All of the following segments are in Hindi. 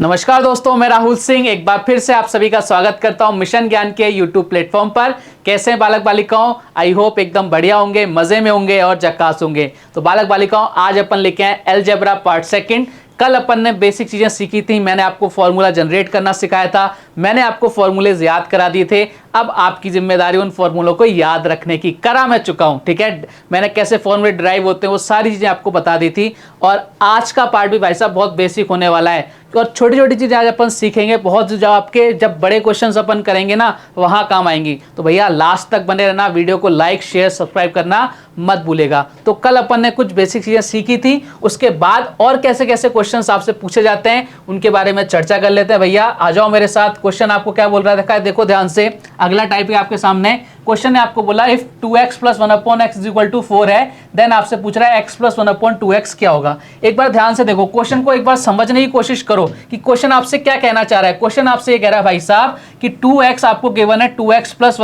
नमस्कार दोस्तों, मैं राहुल सिंह एक बार फिर से आप सभी का स्वागत करता हूं मिशन ज्ञान के यूट्यूब प्लेटफॉर्म पर। कैसे हैं बालक बालिकाओं? आई होप एकदम बढ़िया होंगे, मजे में होंगे और झक्कास होंगे। तो बालक बालिकाओं, आज अपन लेके आए अलजेब्रा पार्ट सेकंड। कल अपन ने बेसिक चीजें सीखी थी, मैंने आपको फॉर्मूला जनरेट करना सिखाया था, मैंने आपको फॉर्मूलेज याद करा दिए थे। अब आपकी जिम्मेदारी उन फॉर्मूलों को याद रखने की। करा मैं चुका हूं, ठीक है। मैंने कैसे फॉर्मूले ड्राइव होते हैं वो सारी चीजें आपको बता दी थी। और आज का पार्ट भी भाई साहब बहुत बेसिक होने वाला है और छोटी छोटी चीजें आज अपन सीखेंगे। बहुत जो आपके जब बड़े क्वेश्चंस अपन करेंगे ना, वहां काम आएंगी। तो भैया लास्ट तक बने रहना, वीडियो को लाइक शेयर सब्सक्राइब करना मत भूलेगा। तो कल अपन ने कुछ बेसिक चीजें सीखी थी, उसके बाद और कैसे कैसे क्वेश्चंस आपसे पूछे जाते हैं उनके बारे में चर्चा कर लेते हैं। भैया आ जाओ मेरे साथ। क्वेश्चन आपको क्या बोल रहा है, देखो ध्यान से। अगला टाइप है आपके सामने। क्वेश्चन ने आपको बोला इफ 2x + 1/x = 4 है, देन आपसे पूछ रहा है x + 1/2x क्या होगा। एक बार ध्यान से देखो, क्वेश्चन को एक बार समझने की कोशिश करो कि क्वेश्चन आपसे क्या कहना चाह रहा है। क्वेश्चन आपसे ये कह रहा है भाई साहब कि 2x आपको गिवन है, 2x +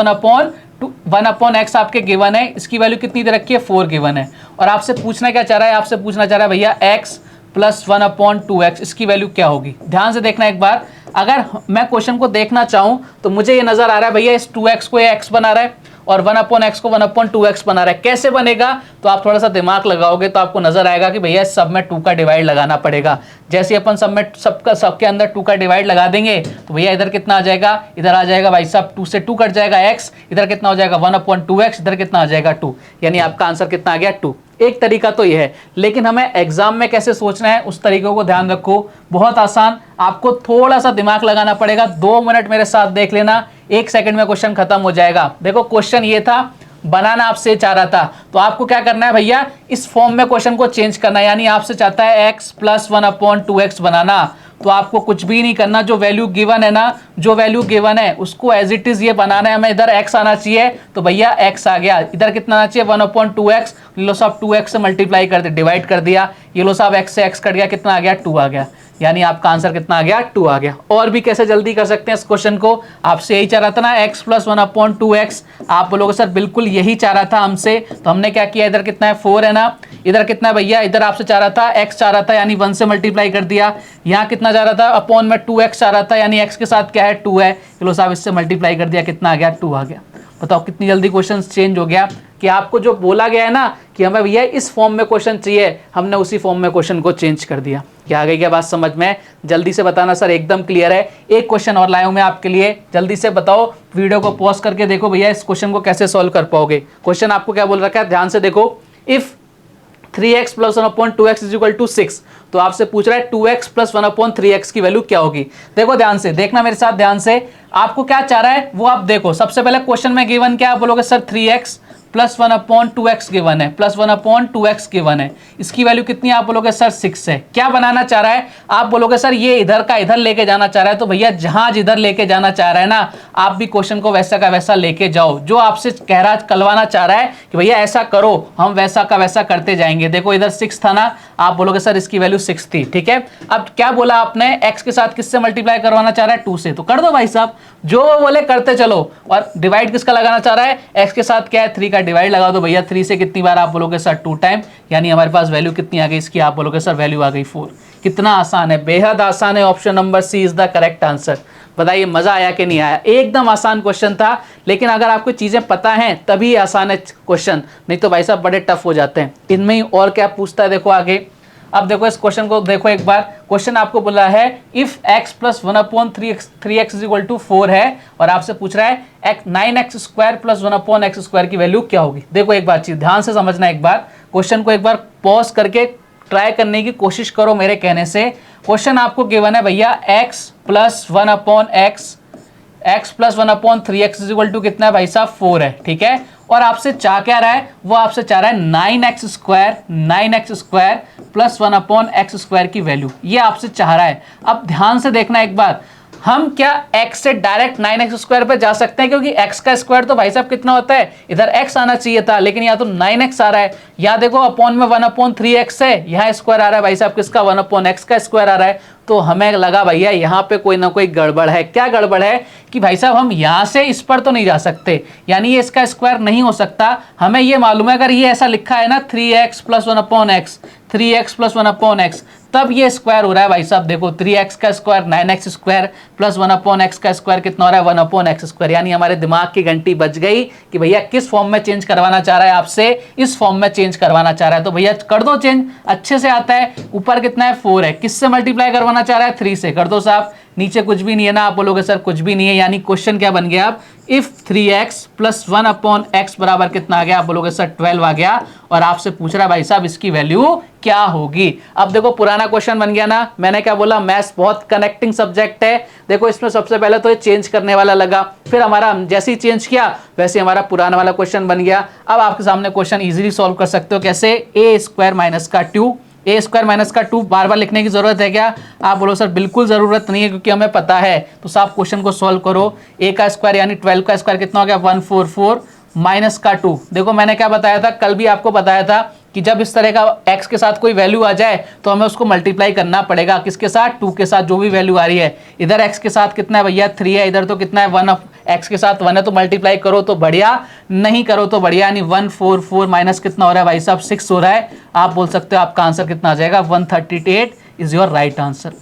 1/x आपके गिवन है, इसकी वैल्यू कितनी दे रखी है, 4 गिवन है। और आपसे पूछना क्या चाह रहा है, आपसे पूछना चाह रहा है भैया x + 1/2x इसकी वैल्यू क्या होगी। ध्यान से देखना एक बार। अगर मैं क्वेश्चन को देखना चाहूं तो मुझे ये नजर आ रहा है भैया इस 2x को ये x बना रहा है और 1/x को 1/2x बना रहा है। कैसे बनेगा, तो आप थोड़ा सा दिमाग लगाओगे तो आपको नजर आएगा कि भैया सब में 2 का डिवाइड लगाना पड़ेगा। जैसे अपन सबके अंदर 2 का डिवाइड लगा देंगे तो भैया इधर कितना आ जाएगा, इधर आ जाएगा भाई साहब 2 से 2 कट जाएगा x, इधर कितना हो जाएगा 1/2x, इधर कितना आ जाएगा 2, यानी आपका आंसर कितना आ गया 2। एक तरीका तो यह है, लेकिन हमें एग्जाम में कैसे सोचना है उस तरीके को ध्यान रखो। बहुत आसान, आपको थोड़ा सा दिमाग लगाना पड़ेगा। 2 मिनट मेरे साथ देख लेना, 1 सेकंड में क्वेश्चन खत्म हो जाएगा। देखो क्वेश्चन ये था, बनाना आपसे चाह रहा था, तो आपको क्या करना है भैया, इस फॉर्म में क्वेश्चन को चेंज करना है। यानी आपसे चाहता है x + 1/2x बनाना, तो आपको कुछ भी नहीं करना। जो वैल्यू गिवन है ना, जो वैल्यू गिवन है उसको एज इट इज ये बनाना है। हमें इधर x आना चाहिए, तो भैया x आ गया। इधर कितना आना चाहिए 1/2x, लो साहब 2x से मल्टीप्लाई कर दे, डिवाइड कर दिया। ये लो साहब x से x कट गया, कितना आ गया 2 आ गया। यानी आपका आंसर कितना आ गया 2 आ गया। और भी कैसे जल्दी कर सकते हैं इस क्वेश्चन को, आपसे यही चाह रहा था ना x + 1/2x, आप बोलोगे सर बिल्कुल यही चाह रहा था हमसे। तो हमने क्या किया, इधर कितना है 4 है ना, इधर कितना है भैया, इधर आपसे चाह रहा था x चाह रहा था यानी 1 से मल्टीप्लाई कर दिया। यहाँ कितना चाह रहा था, अपॉन में 2x चाह रहा था यानी x के साथ क्या है 2 है, चलो साहब इससे मल्टीप्लाई कर दिया, कितना आ गया 2 आ गया। बताओ कितनी जल्दी क्वेश्चन चेंज हो गया। कि आपको जो बोला गया है ना कि हमें भैया इस फॉर्म में क्वेश्चन चाहिए, हमने उसी फॉर्म में क्वेश्चन को चेंज कर दिया। क्या आ गई क्या बात समझ में? जल्दी से बताना सर, एकदम क्लियर है। एक क्वेश्चन और लाया हूं मैं आपके लिए, जल्दी से बताओ। वीडियो को पॉज करके देखो भैया इस क्वेश्चन को कैसे सोल्व कर पाओगे। क्वेश्चन आपको क्या बोल रखा है, ध्यान से देखो। इफ 3x + 1/2x = 6, तो आपसे पूछ रहा है 2x + 1/3x की वैल्यू क्या होगी। देखो ध्यान से देखना मेरे साथ, ध्यान से। आपको क्या चाह रहा है वो आप देखो। सबसे पहले क्वेश्चन में गिवन क्या, आप बोलोगे सर 3x + 1/2x गिवन है, + 1/2x गिवन है, इसकी वैल्यू कितनी है, आप बोलोगे सर 6 है। क्या बनाना चाह रहा है, आप बोलोगे सर ये इधर का इधर लेके जाना चाह रहा है। तो भैया जहां जिधर लेके जाना चाह रहा है ना, आप भी क्वेश्चन को वैसा का वैसा लेके जाओ। जो आपसे कह रहा कलवाना चाह रहा है कि भैया ऐसा करो, हम वैसा का वैसा करते जाएंगे। देखो इधर 6 था ना, आप बोलोगे सर इसकी वैल्यू 6 थी, ठीक है। अब क्या बोला आपने, x के साथ किससे मल्टीप्लाई करवाना चाह रहा है 2 से, तो कर दो भाई साहब, जो बोले करते चलो। और डिवाइड किसका लगाना चाह रहा है, x के साथ क्या है 3 का डिवाइड लगा दो भैया। 3 से कितनी बार, आप बोलोगे सर 2 टाइम, यानी हमारे पास वैल्यू कितनी आ गई इसकी, आप बोलोगे सर वैल्यू आ गई 4। कितना आसान है, बेहद आसान है। Option number C is the correct answer. बताइए मजा आया कि नहीं आया? एकदम आसान क्वेश्चन था, लेकिन अगर आपको चीजें पता हैं तभी आसान है क्वेश्चन, नहीं तो भाई साहब बड़े टफ हो जाते हैं। इनमें ही और क्या पूछता है देखो आगे। अब देखो इस क्वेश्चन को देखो एक बार। क्वेश्चन आपको बोला है इफ x + 1/3x = 4 है, और आपसे पूछ रहा है 9x² + 1/x² की वैल्यू क्या होगी। देखो एक बार चीज ध्यान से समझना, एक बार क्वेश्चन को एक बार पॉज करके ट्राई करने की कोशिश करो मेरे कहने से। क्वेश्चन आपको गिवन है भैया x + 1/3x = कितना है भाई साहब 4 है, ठीक है। और आपसे चाह क्या रहा है, वो आपसे चाह रहा है 9x² + 1/x² की वैल्यू, ये आपसे चाह रहा है। अब ध्यान से देखना एक बार, हम क्या x से डायरेक्ट 9x² पे जा सकते हैं, क्योंकि x का स्क्वायर तो भाई साहब कितना होता है, इधर x आना चाहिए था, लेकिन यहाँ तो 9x आ रहा है। या देखो अपॉन में 1/3x है, यहाँ स्क्वायर आ रहा है भाई साहब किसका, 1/x का स्क्वायर आ रहा है। तो हमें लगा भैया यहाँ पे कोई ना कोई गड़बड़ है। क्या गड़बड़ है कि भाई साहब हम यहाँ से इस पर तो नहीं जा सकते, यानी ये इसका स्क्वायर नहीं हो सकता। हमें ये मालूम है अगर ये ऐसा लिखा है ना 3x + 1/x, 3x + 1/x, तब ये स्क्वायर हो रहा है भाई साहब, देखो 3x का square 9x square plus 1/x का स्क्वायर कितना हो रहा है 1/x स्क्वायर। यानी हमारे दिमाग की घंटी बज गई कि भैया किस फॉर्म में चेंज करवाना चाह रहा है, आपसे इस फॉर्म में चेंज करवाना चाह रहा है। तो भैया कर दो चेंज, अच्छे से आता है। ऊपर कितना है 4 है, किससे मल्टीप्लाई करवाना चाह रहा है 3 से, कर दो साहब। नीचे कुछ भी नहीं है ना, आप बोलोगे सर कुछ भी नहीं है, यानी क्वेश्चन क्या बन गया अब, इफ 3x प्लस 1/x बराबर कितना आ गया, आप बोलोगे सर 12 आ गया। और आपसे पूछ रहा है भाई साहब इसकी वैल्यू क्या होगी। अब देखो पुराना क्वेश्चन बन गया ना, मैंने क्या बोला, मैथ्स बहुत कनेक्टिंग सब्जेक्ट है। देखो इसमें सबसे पहले तो ये चेंज करने वाला लगा, फिर हमारा जैसे ही चेंज किया वैसे हमारा पुराना वाला क्वेश्चन बन गया। अब आपके सामने क्वेश्चन इजीली सॉल्व कर सकते हो, कैसे, a स्क्वायर माइनस का 2, ए स्क्वायर माइनस का 2 बार बार लिखने की जरूरत है क्या, आप बोलो सर बिल्कुल जरूरत नहीं है, क्योंकि हमें पता है। तो साहब क्वेश्चन को सॉल्व करो, ए का स्क्वायर यानी 12 का स्क्वायर कितना हो गया 144 माइनस का 2। देखो मैंने क्या बताया था, कल भी आपको बताया था कि जब इस तरह का x के साथ कोई वैल्यू आ जाए तो हमें उसको मल्टीप्लाई करना पड़ेगा, किसके साथ, 2 के साथ, जो भी वैल्यू आ रही है। इधर x के साथ कितना है भैया 3 है, इधर तो कितना है 1/x के साथ 1 है, तो मल्टीप्लाई करो तो बढ़िया, नहीं करो तो बढ़िया। यानी 144 माइनस कितना हो रहा है भाई साहब 6 हो रहा है। आप बोल सकते हो आपका आंसर कितना आ जाएगा 138 इज योर राइट आंसर।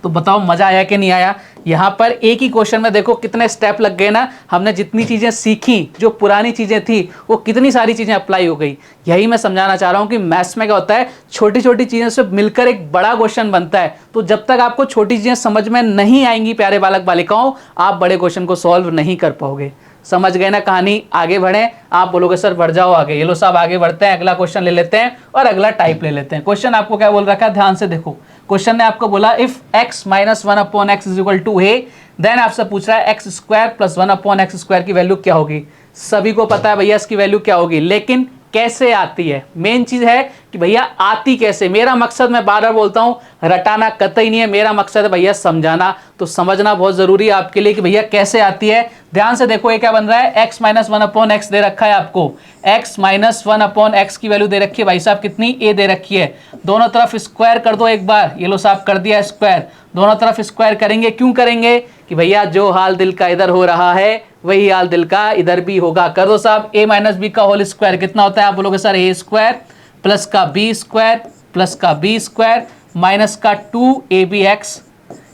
तो बताओ मजा आया कि नहीं आया। यहाँ पर एक ही क्वेश्चन में देखो कितने स्टेप लग गए ना, हमने जितनी चीजें सीखी, जो पुरानी चीजें थी वो कितनी सारी चीजें अप्लाई हो गई। यही मैं समझाना चाह रहा हूँ कि मैथ्स में क्या होता है, छोटी छोटी चीजें से मिलकर एक बड़ा क्वेश्चन बनता है। तो जब तक आपको छोटी चीजें समझ में नहीं आएंगी प्यारे बालक बालिकाओं, आप बड़े क्वेश्चन को सॉल्व नहीं कर पाओगे। समझ गए ना कहानी, आगे बढ़े। आप बोलोगे सर बढ़ जाओ आगे, ये लो साहब आगे बढ़ते हैं, अगला क्वेश्चन ले लेते हैं और अगला टाइप ले लेते हैं। क्वेश्चन आपको क्या बोल रखा है, ध्यान से देखो। क्वेश्चन ने आपको बोला if x minus 1/x is equal to a, then आपसे पूछ रहा है x square plus 1/x square की वैल्यू क्या होगी। सभी को पता है भैया इसकी वैल्यू क्या होगी, लेकिन कैसे आती है, मेन चीज है कि भैया आती कैसे। मेरा मकसद, मैं बार बार बोलता हूं, रटाना कतई नहीं है, मेरा मकसद है भैया समझाना। तो समझना बहुत जरूरी है आपके लिए कि भैया कैसे आती है। ध्यान से देखो ये क्या बन रहा है, x माइनस 1/x दे रखा है आपको, x माइनस 1/x की वैल्यू दे रखी है भाई साहब कितनी, a दे रखी है। दोनों तरफ स्क्वायर कर दो एक बार, ये लो साहब कर दिया स्क्वायर। दोनों तरफ स्क्वायर करेंगे, क्यों करेंगे, कि भैया जो हाल दिल का इधर हो रहा है वही हाल दिल का इधर भी होगा। कर दो साहब, a माइनस बी का होल स्क्वायर कितना होता है, आप बोलोगे सर a स्क्वायर प्लस का b स्क्वायर प्लस का b स्क्वायर माइनस का 2abx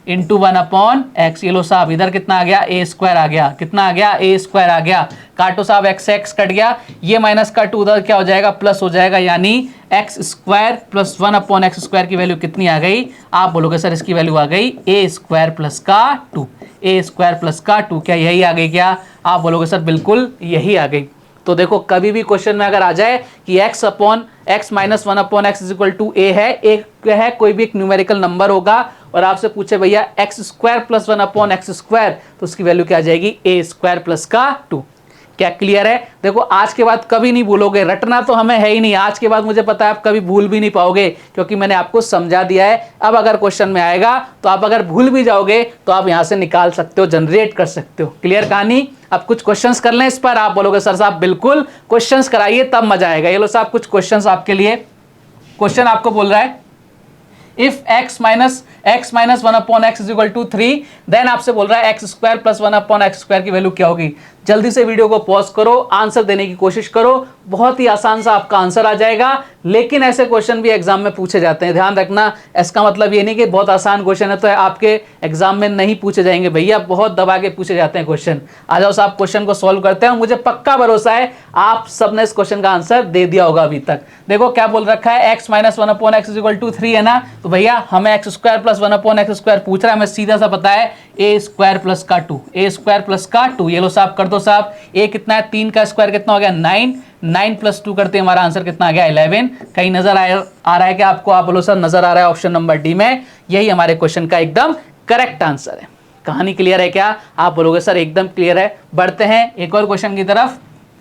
इंटू 1/x। ये लो साहब इधर कितना आ गया a स्क्वायर आ गया, कितना आ गया a स्क्वायर आ गया। काटो साहब x x कट गया, ये माइनस का 2 उधर क्या हो जाएगा प्लस हो जाएगा, यानी x square plus 1/x square की वैल्यू कितनी आ गई, आप बोलोगे सर इसकी वैल्यू आ गई a स्क्वायर प्लस का 2, a स्क्वायर प्लस का 2। क्या यही आ गई क्या, आप बोलोगे सर बिल्कुल यही आ गई। तो देखो कभी भी क्वेश्चन में अगर आ जाए कि x minus 1/x is equal to a है, एक है कोई भी एक न्यूमेरिकल नंबर होगा और आपसे पूछे भैया x square plus 1/x square, तो उसकी वैल्यू क्या आ जाएगी a स्क्वायर प्लस का 2। क्या क्लियर है। देखो आज के बाद कभी नहीं भूलोगे, रटना तो हमें है ही नहीं, आज के बाद मुझे पता है आप कभी भूल भी नहीं पाओगे, क्योंकि मैंने आपको समझा दिया है। अब अगर क्वेश्चन में आएगा तो आप अगर भूल भी जाओगे तो आप यहां से निकाल सकते हो, जनरेट कर सकते हो। क्लियर कहानी। अब कुछ क्वेश्चंस कर लें इस पर, आप बोलोगे सर साहब बिल्कुल क्वेश्चंस कराइए तब मजा आएगा। ये लो साहब कुछ क्वेश्चंस आपके लिए। क्वेश्चन आपको बोल रहा है if x minus 1/x is equal to 3, then आपसे बोल रहा है x square plus 1/x square की वैल्यू क्या होगी। जल्दी से वीडियो को पॉज करो, आंसर देने की कोशिश करो, बहुत ही आसान सा आपका आंसर आ जाएगा। लेकिन ऐसे क्वेश्चन भी एग्जाम में पूछे जाते हैं, ध्यान रखना। इसका मतलब ये नहीं कि बहुत आसान क्वेश्चन है तो आपके एग्जाम में नहीं पूछे जाएंगे, भैया बहुत दबा के पूछे जाते हैं क्वेश्चन। आ जाओ साहब क्वेश्चन को सॉल्व करते हैं। मुझे पक्का भरोसा है आप सबने इस क्वेश्चन का आंसर दे दिया होगा अभी तक। देखो क्या बोल रखा है, x minus 1/x is equal to 3 है ना, तो भैया हमें x square plus 1/x square पूछ रहा है, हमें सीधा सा पता है a स्क्वायर प्लस का 2, a स्क्वायर प्लस का 2। ये लो साहब कर दो साहब, a कितना है 3 का स्क्वायर कितना हो गया 9, 9 प्लस 2 करते हमारा आंसर कितना आ गया 11। कहीं नजर आ रहा है कि आपको, आप बोलो सर नजर आ रहा है ऑप्शन नंबर डी में, यही हमारे क्वेश्चन का एकदम करेक्ट आंसर है। कहानी क्लियर है क्या, आप बोलोगे सर एकदम क्लियर है। बढ़ते हैं एक और क्वेश्चन की तरफ,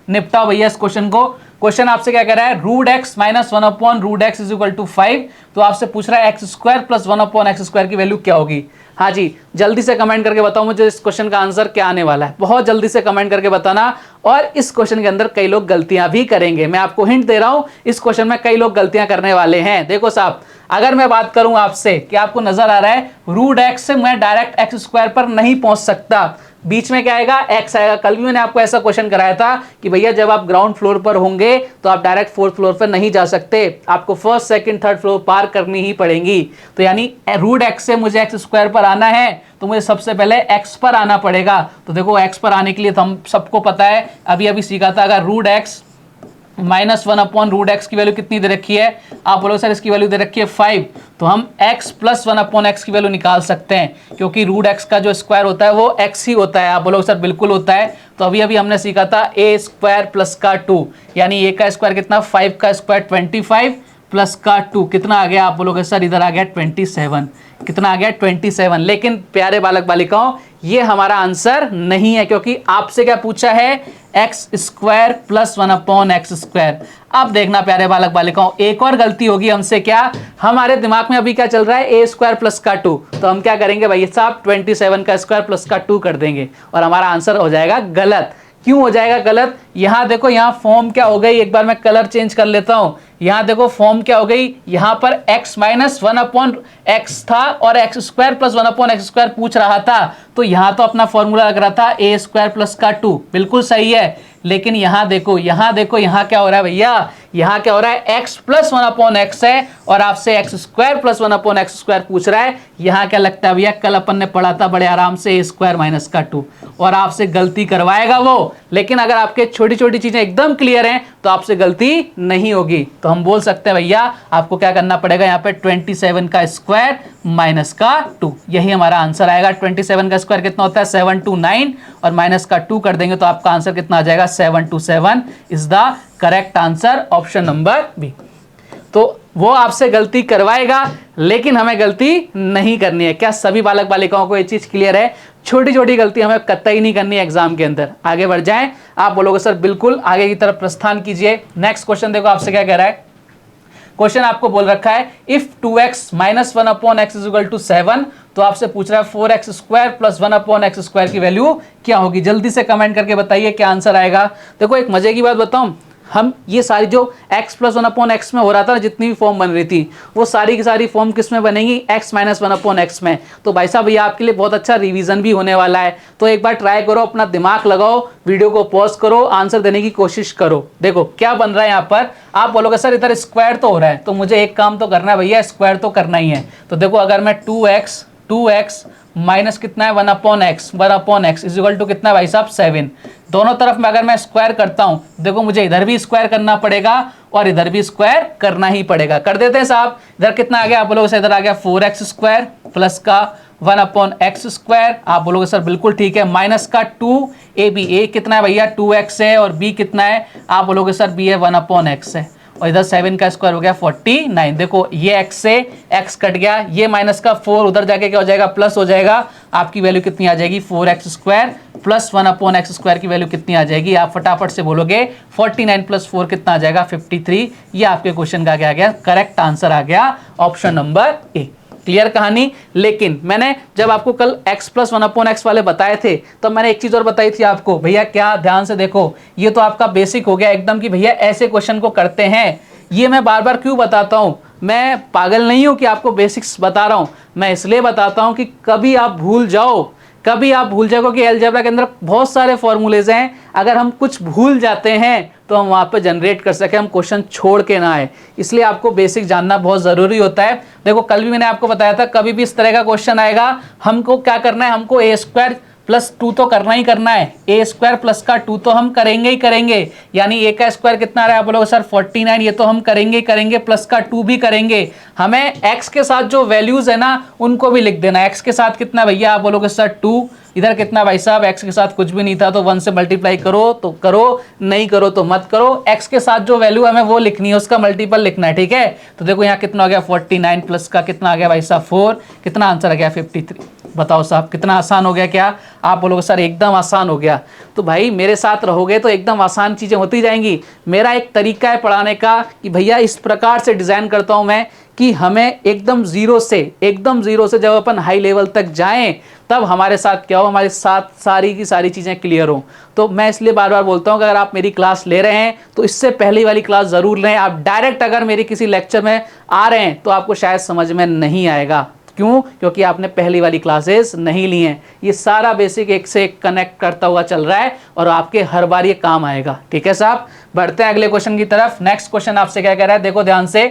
निपटाओ भैया इस क्वेश्चन को। क्वेश्चन आपसे क्या कह रहा है, root x minus 1/√x is equal to 5। तो आपसे पूछ रहा है x square plus 1/x square की वैल्यू क्या होगी। हाँ जी, जल्दी से कमेंट करके बताओ मुझे इस क्वेश्चन का आंसर क्या आने वाला है, बहुत जल्दी से कमेंट करके बताना। और इस क्वेश्चन के अंदर कई लोग गलतियां भी करेंगे, मैं आपको हिंट दे रहा हूं, इस क्वेश्चन में कई लोग गलतियां करने वाले हैं। देखो साहब, अगर मैं बात करूं आपसे कि आपको नजर आ रहा है रूट एक्स से मैं डायरेक्ट एक्स स्क्वायर पर नहीं पहुंच सकता, बीच में क्या आएगा, x आएगा। कल भी मैंने आपको ऐसा क्वेश्चन कराया था कि भैया जब आप ग्राउंड फ्लोर पर होंगे तो आप डायरेक्ट फोर्थ फ्लोर पर नहीं जा सकते, आपको फर्स्ट सेकंड थर्ड फ्लोर पार करनी ही पड़ेगी। तो यानी रूट x से मुझे x स्क्वायर पर आना है तो मुझे सबसे पहले x पर आना पड़ेगा। तो देखो x पर आने के लिए तो हम सबको पता है, अभी अभी सीखा था, अगर root x -1 upon root x की वैल्यू कितनी दे रखी है, आप बोलोगे सर इसकी वैल्यू दे रखी है 5, तो हम x + 1 अपॉन एक्स की वैल्यू निकाल सकते हैं, क्योंकि रूट एक्स का जो स्क्वायर होता है वो x ही होता है। आप बोलोगे सर बिल्कुल होता है। तो अभी अभी हमने सीखा था a स्क्वायर प्लस का 2, यानी a का स्क्वायर कितना, 5 का स्क्वायर 25 प्लस का 2 कितना आ गया, आप बोलोगे सर इधर आ गया 27, कितना आ गया 27। लेकिन प्यारे बालक बालिकाओं ये हमारा आंसर नहीं है, क्योंकि आपसे क्या पूछा है, x square plus 1 upon x square. अब देखना प्यारे बालक बालिकाओं, एक और गलती होगी हमसे, क्या हमारे दिमाग में अभी क्या चल रहा है, ए स्क्वायर प्लस का 2, तो हम क्या करेंगे भाई साहब 27 का स्क्वायर प्लस का 2 कर देंगे और हमारा आंसर हो जाएगा गलत। क्यों हो जाएगा गलत, यहां देखो, यहां फॉर्म क्या हो गई, एक बार मैं कलर चेंज कर लेता हूं। यहां देखो फॉर्म क्या हो गई, यहां पर x - 1 अपॉन एक्स था और x square plus 1 upon x square पूछ रहा था, तो यहां तो अपना फॉर्मूला लग रहा था a स्क्वायर प्लस का 2, बिल्कुल सही है। लेकिन यहां देखो यहां क्या हो रहा है भैया, यहां क्या हो रहा है, x + 1 अपॉन एक्स है और आपसे x square plus 1 upon x square पूछ रहा है। यहां क्या लगता है भैया, कल अपन ने पढ़ा था बड़े आराम से a स्क्वायर माइनस का 2, और आपसे गलती करवाएगा वो। लेकिन अगर आपके छोटी छोटी चीजें एकदम क्लियर हैं तो आपसे गलती नहीं होगी। तो हम बोल सकते हैं भैया आपको क्या करना पड़ेगा, यहाँ पे 27 का स्क्वायर माइनस का 2, यही हमारा आंसर आएगा। 27 का स्क्वायर कितना होता है, 729, और माइनस का 2 कर देंगे तो आपका आंसर कितना आ जाएगा, 727 is the correct answer, option number B. तो वो आपसे गलती करवाएगा लेकिन हमें गलती नहीं करनी है। क्या सभी बालक बालिकाओं को ये चीज क्लियर है, छोटी छोटी गलती हमें कतई नहीं करनी है एग्जाम के अंदर। आगे बढ़ जाएं, आप बोलोगे सर बिल्कुल, आगे की तरफ प्रस्थान कीजिए। नेक्स्ट क्वेश्चन देखो आपसे क्या कह रहा है, क्वेश्चन आपको बोल रखा है if 2x - 1 upon x is equal to 7, तो आपसे पूछ रहा है 4x square plus 1 upon x square की वैल्यू क्या होगी। जल्दी से कमेंट करके बताइए क्या आंसर आएगा। देखो एक मजे की बात बताऊं, हम ये सारी जो x + 1 अपॉन एक्स में हो रहा था ना, जितनी भी फॉर्म बन रही थी वो सारी की सारी फॉर्म किस में बनेगी, x - 1 अपॉन एक्स में। तो भाई साहब भैया आपके लिए बहुत अच्छा रिवीजन भी होने वाला है, तो एक बार ट्राई करो, अपना दिमाग लगाओ, वीडियो को पॉज करो, आंसर देने की कोशिश करो। देखो क्या बन रहा है यहाँ पर, आप बोलोगे सर इधर स्क्वायर तो हो रहा है, तो मुझे एक काम तो करना है भैया, स्क्वायर तो करना ही है। तो देखो अगर मैं 2x माइनस कितना है 1 upon x is equal to कितना है भाई साहब 7, दोनों तरफ में अगर मैं स्क्वायर करता हूं, देखो मुझे इधर भी स्क्वायर करना पड़ेगा और इधर भी स्क्वायर करना ही पड़ेगा। कर देते हैं साहब, इधर कितना आ गया, आप बोलोगे सर इधर आ गया 4x स्क्वायर प्लस का 1 अपॉन एक्स स्क्वायर, आप बोलोगे सर बिल्कुल ठीक है, माइनस का 2ab, a कितना है भैया 2x है और b कितना है, आप बोलोगे सर b है 1 अपॉन एक्स है, और इधर 7 का स्क्वायर हो गया 49। देखो ये x से x कट गया, ये माइनस का 4 उधर जाके क्या हो जाएगा, प्लस हो जाएगा। आपकी वैल्यू कितनी आ जाएगी, 4x square plus 1 upon x square की वैल्यू कितनी आ जाएगी, आप फटाफट से बोलोगे 49 प्लस 4 कितना आ जाएगा 53। ये आपके क्वेश्चन का क्या आ गया, करेक्ट आंसर आ गया, ऑप्शन नंबर ए। क्लियर कहानी। लेकिन मैंने जब आपको कल x + 1 अपॉन एक्स वाले बताए थे तो मैंने एक चीज और बताई थी आपको, भैया क्या, ध्यान से देखो, ये तो आपका बेसिक हो गया एकदम कि भैया ऐसे क्वेश्चन को करते हैं। ये मैं बार बार क्यों बताता हूं, मैं पागल नहीं हूं कि आपको बेसिक्स बता रहा हूं, मैं इसलिए बताता हूं कि कभी आप भूल जाओ क्योंकि अलजेब्रा के अंदर बहुत सारे फॉर्मूलेज हैं, अगर हम कुछ भूल जाते हैं तो हम वहाँ पे जनरेट कर सके, हम क्वेश्चन छोड़ के ना आए, इसलिए आपको बेसिक जानना बहुत ज़रूरी होता है। देखो कल भी मैंने आपको बताया था, कभी भी इस तरह का क्वेश्चन आएगा हमको क्या करना है, हमको a स्क्वायर प्लस 2 तो करना ही करना है, a स्क्वायर प्लस का 2 तो हम करेंगे ही करेंगे, यानी a का स्क्वायर कितना आ रहा है, आप बोलोगे सर 49, ये तो हम करेंगे ही करेंगे, प्लस का 2 भी करेंगे। हमें x के साथ जो वैल्यूज है ना उनको भी लिख देना है। x के साथ कितना भैया, आप बोलोगे सर 2, इधर कितना भाई साहब, x के साथ कुछ भी नहीं था तो 1 से मल्टीप्लाई करो तो करो, नहीं करो तो मत करो, x के साथ जो वैल्यू हमें वो लिखनी है, उसका मल्टीपल लिखना है, ठीक है। तो देखो यहाँ कितना हो गया 49 प्लस का कितना आ गया भाई साहब 4, कितना आंसर आ गया 53। बताओ साहब कितना आसान हो गया, क्या आप बोलोगे सर एकदम आसान हो गया। तो भाई मेरे साथ रहोगे तो एकदम आसान चीज़ें होती जाएंगी। मेरा एक तरीका है पढ़ाने का कि भैया इस प्रकार से डिज़ाइन करता हूँ मैं कि हमें एकदम जीरो से जब अपन हाई लेवल तक जाएं तब हमारे साथ क्या हो, हमारे साथ सारी की सारी चीज़ें क्लियर हो। तो मैं इसलिए बार बार बोलता हूँ कि अगर आप मेरी क्लास ले रहे हैं तो इससे पहले वाली क्लास ज़रूर लें। आप डायरेक्ट अगर मेरी किसी लेक्चर में आ रहे हैं तो आपको शायद समझ में नहीं आएगा, क्यों? क्योंकि आपने पहली वाली क्लासेस नहीं ली हैं। ये सारा बेसिक एक से एक कनेक्ट करता हुआ चल रहा है और आपके हर बार ये काम आएगा। ठीक है साहब, बढ़ते हैं अगले क्वेश्चन की तरफ। नेक्स्ट क्वेश्चन आपसे क्या कह रहा है, देखो ध्यान से।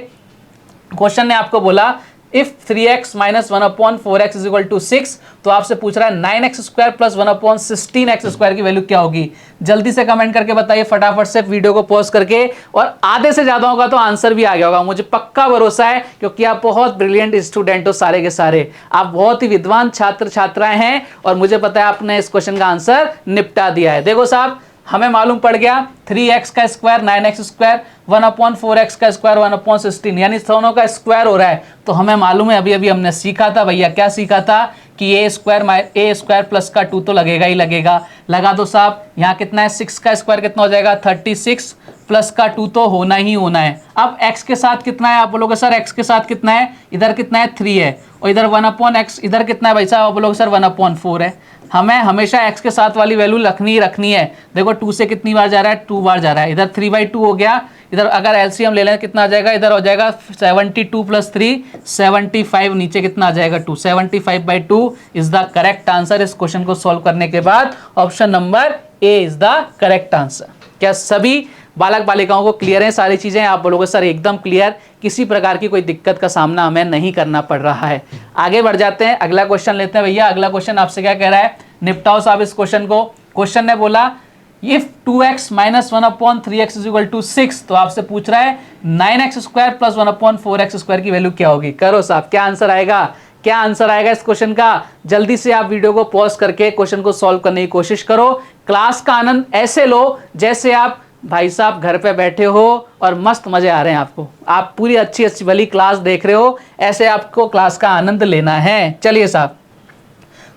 क्वेश्चन ने आपको बोला if 3x minus 1/4x is equal to 6, तो आपसे पूछ रहा है 9x square plus 1/16x square की वैल्यू क्या होगी। जल्दी से कमेंट करके बताइए फटाफट से, वीडियो को पॉज करके। और आधे से ज्यादा होगा तो आंसर भी आ गया होगा, मुझे पक्का भरोसा है, क्योंकि आप बहुत ब्रिलियंट स्टूडेंट हो सारे के सारे। आप बहुत ही विद्वान छात्र छात्राएं हैं और मुझे पता है आपने इस क्वेश्चन का आंसर निपटा दिया है। देखो साहब, हमें मालूम पड़ गया 3x का स्क्वायर 9x स्क्वायर 1/4x का स्क्वायर 1/16, यानी दोनों का स्क्वायर हो रहा है। तो हमें मालूम है, अभी अभी हमने सीखा था भैया, क्या सीखा था कि a स्क्वायर प्लस का 2 तो लगेगा ही लगेगा। लगा दो साहब, यहाँ कितना है 6 का स्क्वायर कितना हो जाएगा 36 प्लस का 2 तो होना ही होना है। अब x के साथ कितना है, आप बोलोगे सर x के साथ कितना है, इधर कितना है 3 है, और इधर 1/x, इधर कितना है भाई साहब, आप बोलोगे सर 1/4 है। हमें हमेशा x के साथ वाली वैल्यू रखनी ही रखनी है। देखो 2 से कितनी बार जा रहा है, 2 बार जा रहा है, इधर 3/2 हो गया। इधर अगर एलसीएम ले लें कितना आ जाएगा, इधर हो जाएगा 72 प्लस 3 75, नीचे कितना आ जाएगा 2, 75/2 इज द करेक्ट आंसर। इस क्वेश्चन को सॉल्व करने के बाद option number A is the correct answer. क्या सभी बालक बालिकाओं को क्लियर है सारी चीजें? आप बोलोगे सर एकदम क्लियर, किसी प्रकार की कोई दिक्कत का सामना हमें नहीं करना पड़ रहा है। आगे बढ़ जाते हैं, अगला क्वेश्चन लेते हैं भैया। अगला क्वेश्चन आपसे क्या कह रहा है, निपटाओ साहब इस क्वेश्चन को। क्वेश्चन ने बोला if 2x minus 1/3x is equal to 6, तो आपसे पूछ रहा है 9x square plus 1/4x square की वैल्यू क्या होगी। करो साहब, क्या आंसर आएगा, क्या आंसर आएगा इस क्वेश्चन का। जल्दी से आप वीडियो को पॉज करके क्वेश्चन को सॉल्व करने की कोशिश करो। क्लास का आनंद ऐसे लो जैसे आप भाई साहब घर पे बैठे हो और मस्त मजे आ रहे हैं आपको, आप पूरी अच्छी अच्छी भली क्लास देख रहे हो, ऐसे आपको क्लास का आनंद लेना है। चलिए साहब,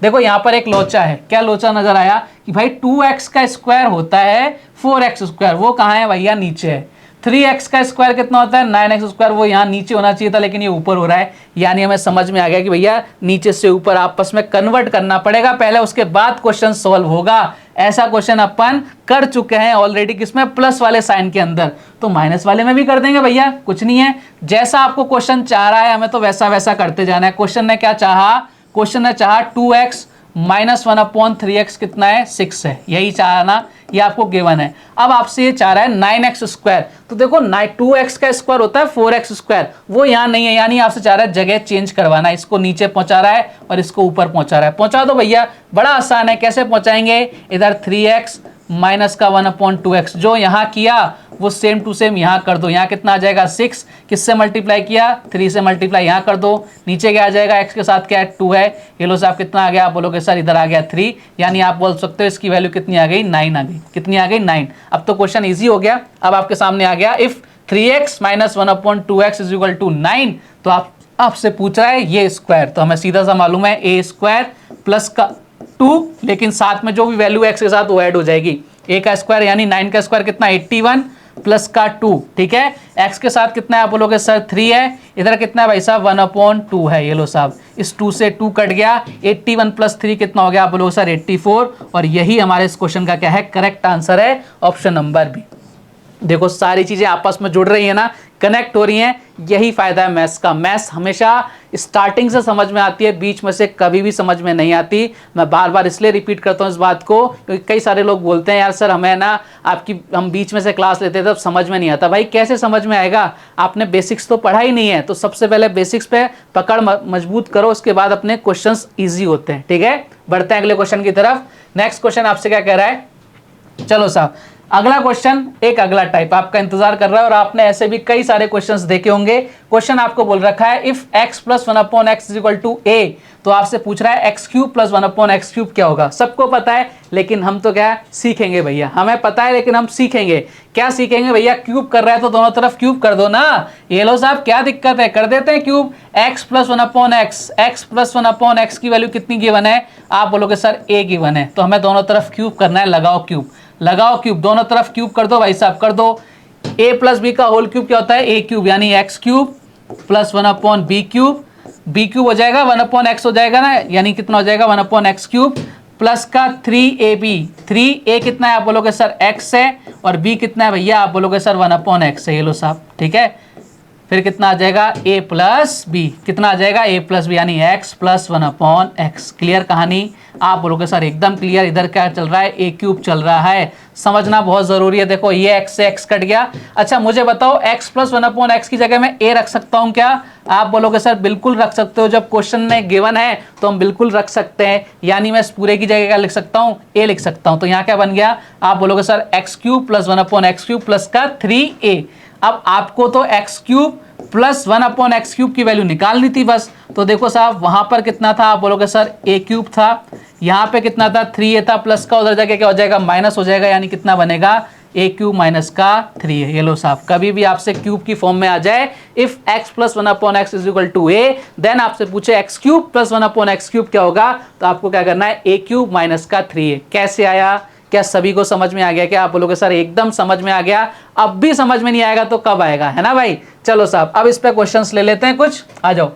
देखो यहाँ पर एक लोचा है, क्या लोचा नजर आया कि भाई 2x का स्क्वायर होता है 4x स्क्वायर, वो कहाँ है भैया, नीचे है। 3x का स्क्वायर कितना होता है 9x स्क्वायर, वो यहाँ नीचे होना चाहिए था लेकिन ये ऊपर हो रहा है। यानी हमें समझ में आ गया कि भैया नीचे से ऊपर आपस में कन्वर्ट करना पड़ेगा पहले, उसके बाद क्वेश्चन सॉल्व होगा। ऐसा क्वेश्चन अपन कर चुके हैं ऑलरेडी, किसमें, प्लस वाले साइन के अंदर, तो माइनस वाले में भी कर देंगे भैया, कुछ नहीं है। जैसा आपको क्वेश्चन चाह रहा है हमें तो वैसा वैसा करते जाना है। क्वेश्चन ने क्या चाहा, क्वेश्चन ने चाहा 2x माइनस 1/3x कितना है 6 है, यही चाहना, ये आपको गिवन है। अब आपसे ये चाह रहा है 9x स्क्वायर, तो देखो 2x का स्क्वायर होता है 4x स्क्वायर, वो यहाँ नहीं है, यानी आपसे चाह रहा है जगह चेंज करवाना है, इसको नीचे पहुंचा रहा है और इसको ऊपर पहुंचा रहा है। पहुंचा दो भैया, बड़ा आसान है, कैसे पहुंचाएंगे, इधर 3x माइनस का 1/2x, जो यहाँ किया वो सेम टू सेम यहाँ कर दो। यहाँ कितना आ जाएगा 6, किससे मल्टीप्लाई किया 3 से मल्टीप्लाई यहाँ कर दो, नीचे क्या आ जाएगा x के साथ क्या है 2 है, ये लो साहब कितना आ गया, आप बोलोगे सर इधर आ गया 3, यानी आप बोल सकते हो इसकी वैल्यू कितनी आ गई 9 आ गई, कितनी आ गई 9। अब तो क्वेश्चन ईजी हो गया, अब आपके सामने आ गया if 3x minus 1/2x is equal to 9, तो आपसे पूछ रहा है ये स्क्वायर, तो हमें सीधा सा मालूम है a स्क्वायर प्लस का 2, लेकिन साथ में जो भी वैल्यू x के साथ वो ऐड हो जाएगी। a का स्क्वायर यानी 9 का स्क्वायर कितना 81 प्लस का 2, ठीक है। x के साथ कितना है, आप बोलोगे सर 3 है, इधर कितना है भाई साहब 1/2 है, ये लो साहब, इस 2 से 2 कट गया, 81 प्लस 3 कितना हो गया, आप बोलोगे सर 84, और यही हमारे इस क्वेश्चन का क्या है, करेक्ट आंसर है, ऑप्शन नंबर बी। देखो सारी चीजें आपस में जुड़ रही है ना, कनेक्ट हो रही हैं, यही फायदा है मैथ्स का। मैथ्स हमेशा स्टार्टिंग से समझ में आती है, बीच में से कभी भी समझ में नहीं आती। मैं बार बार इसलिए रिपीट करता हूँ इस बात को, क्योंकि कई सारे लोग बोलते हैं यार सर हमें ना हम बीच में से क्लास लेते थे तब समझ में नहीं आता। भाई कैसे समझ में आएगा, आपने बेसिक्स तो पढ़ा ही नहीं है, तो सबसे पहले बेसिक्स पे पकड़ मजबूत करो, उसके बाद अपने क्वेश्चन ईजी होते हैं, ठीक है। बढ़ते हैं अगले क्वेश्चन की तरफ। नेक्स्ट क्वेश्चन आपसे क्या कह रहा है, चलो साहब अगला क्वेश्चन, एक अगला टाइप आपका इंतजार कर रहा है और आपने ऐसे भी कई सारे क्वेश्चंस देखे होंगे। क्वेश्चन आपको बोल रखा है if x plus 1/x is equal to a, तो आपसे पूछ रहा है x cube plus 1/x cube क्या होगा। सबको पता है लेकिन हम तो क्या सीखेंगे भैया, हमें पता है लेकिन हम सीखेंगे। क्या सीखेंगे भैया, क्यूब कर रहा है तो दोनों तरफ क्यूब कर दो ना। ये लो साहब क्या दिक्कत है, कर देते हैं cube. x plus 1/x, x plus 1/x की वैल्यू कितनी गिवन है, आप बोलोगे सर a गिवन है, तो हमें दोनों तरफ क्यूब करना है। लगाओ क्यूब, लगाओ क्यूब, दोनों तरफ क्यूब कर दो भाई साहब, कर दो। a प्लस बी का होल क्यूब क्या होता है, a क्यूब, यानी x cube plus 1/b cube, b cube हो जाएगा 1/x हो जाएगा ना, यानी कितना हो जाएगा 1/x क्यूब प्लस का 3ab, 3a कितना है, आप बोलोगे सर x है, और b कितना है भैया, आप बोलोगे सर 1/x है, ये लो साहब, ठीक है। फिर कितना आ जाएगा a प्लस बी, कितना आ जाएगा a प्लस बी, यानी x प्लस 1/x। क्लियर कहानी? आप बोलोगे सर एकदम क्लियर, इधर क्या चल रहा है, a क्यूब चल रहा है, समझना बहुत जरूरी है। देखो ये x से x कट गया। अच्छा मुझे बताओ x प्लस 1/x की जगह मैं a रख सकता हूं क्या? आप बोलोगे सर बिल्कुल रख सकते हो, जब क्वेश्चन में गिवन है तो हम बिल्कुल रख सकते हैं, यानी मैं इस पूरे की जगह क्या लिख सकता हूं, a लिख सकता हूं। तो यहाँ क्या बन गया, आप बोलोगे sir x cube plus 1/x cube plus का 3a। अब आपको तो x cube plus 1/x cube की वैल्यू निकालनी थी बस। तो देखो साहब वहां पर कितना था, आप बोलोगे सर a क्यूब था, यहाँ पे कितना था 3a था, प्लस का उधर जाके क्या हो जाएगा माइनस हो जाएगा, यानी कितना बनेगा a क्यूब माइनस का 3a। ये लो साहब, कभी भी आपसे क्यूब की फॉर्म में आ जाए, if x plus 1/x is equal to a, then आपसे पूछे x cube plus 1/x cube क्या होगा, तो आपको क्या करना है a क्यूब माइनस का 3a। कैसे आया, क्या सभी को समझ में आ गया? क्या आप बोलोगे सर एकदम समझ में आ गया। अब भी समझ में नहीं आएगा तो कब आएगा, है ना भाई? चलो साहब अब इस पे क्वेश्चंस ले लेते हैं कुछ, आ जाओ।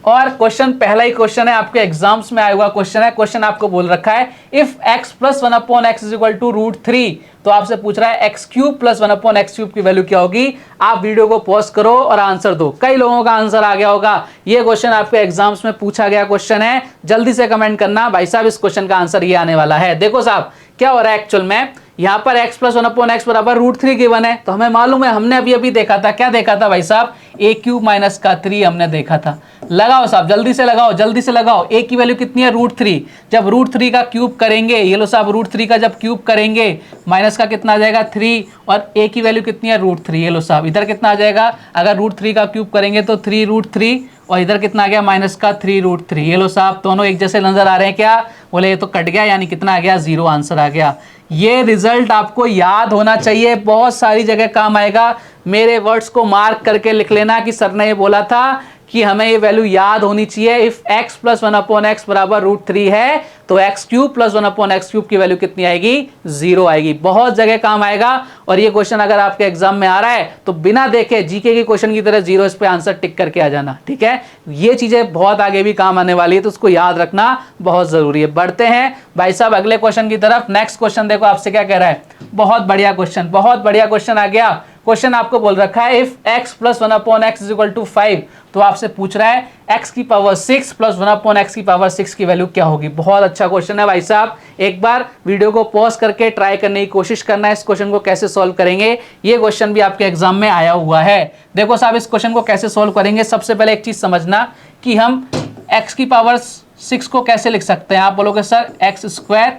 और क्वेश्चन पहला ही क्वेश्चन है, आपके एग्जाम्स में आया हुआ क्वेश्चन है। क्वेश्चन आपको बोल रखा है if x plus 1/x is equal to √3, तो आपसे पूछ रहा है x cube plus 1/x cube की वैल्यू क्या होगी। आप वीडियो को पॉज करो और आंसर दो। कई लोगों का आंसर आ गया होगा, ये क्वेश्चन आपके एग्जाम्स में पूछा गया क्वेश्चन है। जल्दी से कमेंट करना भाई साहब इस क्वेश्चन का आंसर ये आने वाला है। देखो साहब क्या हो रहा है एक्चुअल में, यहाँ पर x प्लस 1/x बराबर √3 गिवन है, तो हमें मालूम है, हमने अभी अभी देखा था, क्या देखा था भाई साहब, a क्यूब माइनस का 3 हमने देखा था। लगाओ साहब जल्दी से लगाओ, जल्दी से लगाओ। a की वैल्यू कितनी है √3, जब √3 का क्यूब करेंगे, ये लो साहब √3 का जब क्यूब करेंगे माइनस का कितना आ जाएगा 3, और a की वैल्यू कितनी है √3, ये लो साहब इधर कितना आ जाएगा, अगर √3 का क्यूब करेंगे तो 3√3, और इधर कितना आ गया माइनस का 3√3। ये लो साहब दोनों एक जैसे नजर आ रहे हैं क्या? बोले ये तो कट गया, यानी कितना आ गया 0 आंसर आ गया। ये रिजल्ट आपको याद होना चाहिए, बहुत सारी जगह काम आएगा। मेरे वर्ड्स को मार्क करके लिख लेना कि सर ने ये बोला था कि हमें ये वैल्यू याद होनी चाहिए। इफ x प्लस 1/x बराबर √3 है तो x cube plus 1/x cube की वैल्यू कितनी आएगी, 0 आएगी। बहुत जगह काम आएगा। और ये क्वेश्चन अगर आपके एग्जाम में आ रहा है तो बिना देखे जीके के क्वेश्चन की तरह 0 इस पे आंसर टिक करके आ जाना, ठीक है? ये चीजें बहुत आगे भी काम आने वाली है, तो उसको याद रखना बहुत जरूरी है। बढ़ते हैं भाई साहब अगले क्वेश्चन की तरफ। नेक्स्ट क्वेश्चन देखो आपसे क्या कह रहा है, बहुत बढ़िया क्वेश्चन, बहुत बढ़िया क्वेश्चन आ गया। क्वेश्चन आपको बोल रखा है if x plus 1/x is equal to 5, तो आपसे पूछ रहा है x की पावर 6 प्लस 1/x की पावर 6 की वैल्यू क्या होगी। बहुत अच्छा क्वेश्चन है भाई साहब, एक बार वीडियो को पॉज करके ट्राई करने की कोशिश करना है इस क्वेश्चन को कैसे सॉल्व करेंगे। ये क्वेश्चन भी आपके एग्जाम में आया हुआ है। देखो साहब इस क्वेश्चन को कैसे सॉल्व करेंगे, सबसे पहले एक चीज समझना कि हम x की पावर 6 को कैसे लिख सकते हैं। आप बोलोगे सर x²,